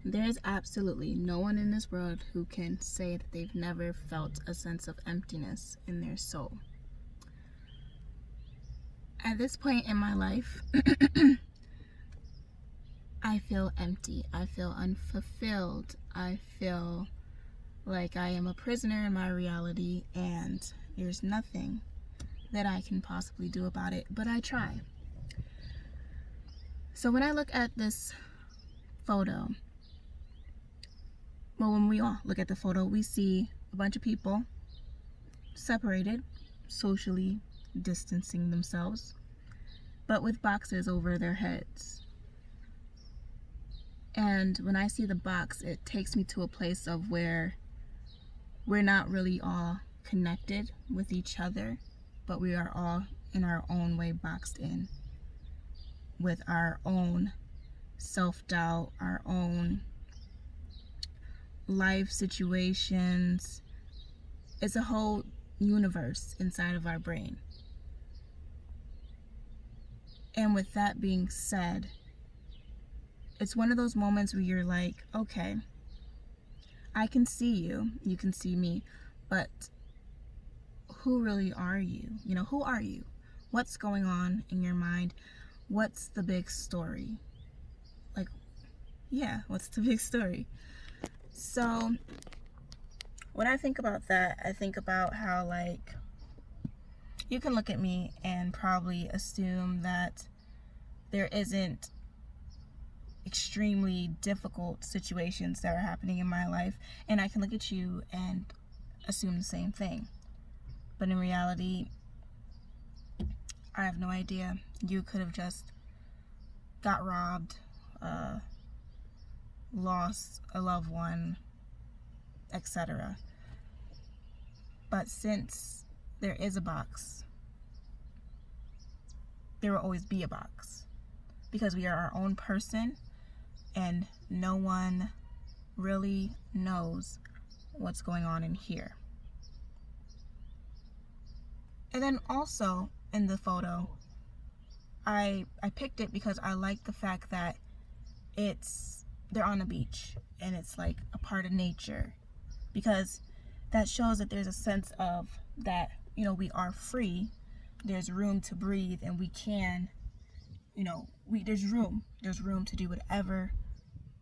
There's absolutely no one in this world who can say that they've never felt a sense of emptiness in their soul. At this point in my life, I feel empty. I feel unfulfilled. I feel like I am a prisoner in my reality, and there's nothing that I can possibly do about it, but I try. So when I look at this photo, well, when we all look at the photo, we see a bunch of people separated, socially distancing themselves, but with boxes over their heads. And when I see the box, it takes me to a place of where we're not really all connected with each other, but we are all in our own way boxed in with our own self-doubt, our own life situations. It's a whole universe inside of our brain. And with that being said, it's one of those moments where you're like, okay, I can see you, you can see me, but who really are you? You know, who are you? What's going on in your mind? What's the big story? Like, yeah, what's the big story? So when I think about that, I think about how, like, you can look at me and probably assume that there isn't extremely difficult situations that are happening in my life, and I can look at you and assume the same thing. But in reality, I have no idea. You could have just got robbed, lost a loved one, etc. But since there is a box, there will always be a box, because we are our own person and no one really knows what's going on in here. And then also in the photo, I picked it because I like the fact that they're on a beach and it's like a part of nature, because that shows that there's a sense of that, you know, we are free, there's room to breathe, and we can, you know, there's room to do whatever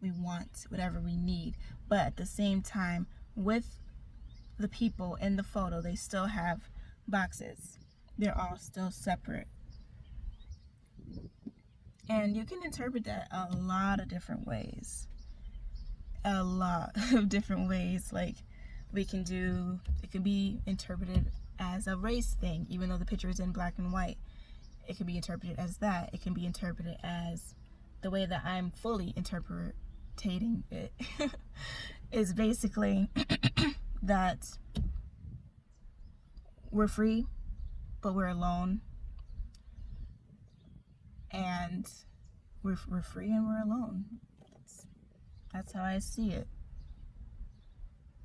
we want, whatever we need. But at the same time, with the people in the photo, they still have boxes. They're all still separate. And you can interpret that a lot of different ways. A lot of different ways. Like, it can be interpreted as a race thing, even though the picture is in black and white. It can be interpreted as that. It can be interpreted as the way that I'm fully interpreting it is basically that we're free, but we're alone. And we're free and we're alone. That's how I see it.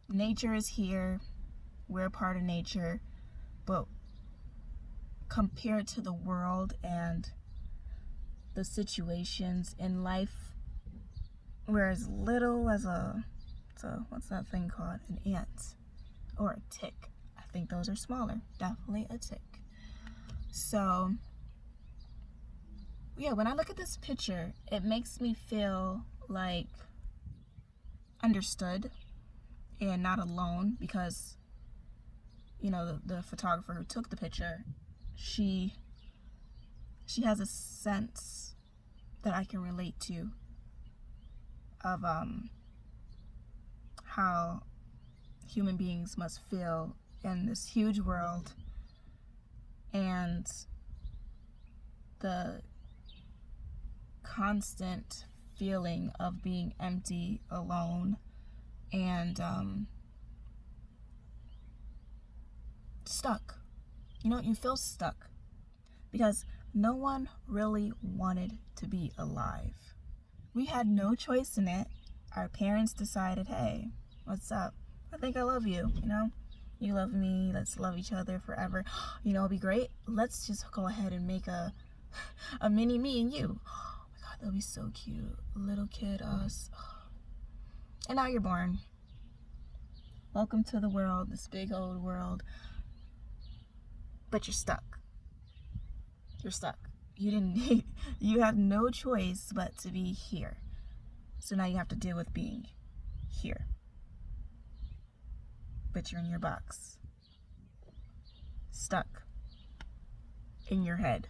Nature is here. We're a part of nature. But compared to the world and the situations in life, we're as little as what's that thing called? An ant or a tick. I think those are smaller. Definitely a tick. So yeah, when I look at this picture, it makes me feel like understood and not alone, because, you know, the photographer who took the picture, she has a sense that I can relate to of how human beings must feel in this huge world, and the constant feeling of being empty, alone, and stuck. You know, you feel stuck because no one really wanted to be alive. We had no choice in it. Our parents decided, hey, what's up? I think I love you, you know? You love me, let's love each other forever. You know, it'd be great. Let's just go ahead and make a mini me and you. Oh my God, that'd be so cute. Little kid us. And now you're born. Welcome to the world, this big old world. But you're stuck. You're stuck. You have no choice but to be here. So now you have to deal with being here. But you're in your box. Stuck. In your head.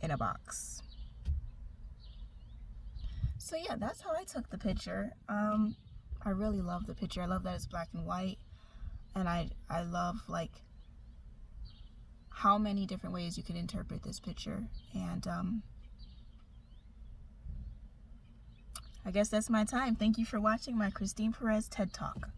In a box. So yeah, that's how I took the picture. I really love the picture. I love that it's black and white. And I love like how many different ways you can interpret this picture. And I guess that's my time. Thank you for watching my Christine Perez TED Talk.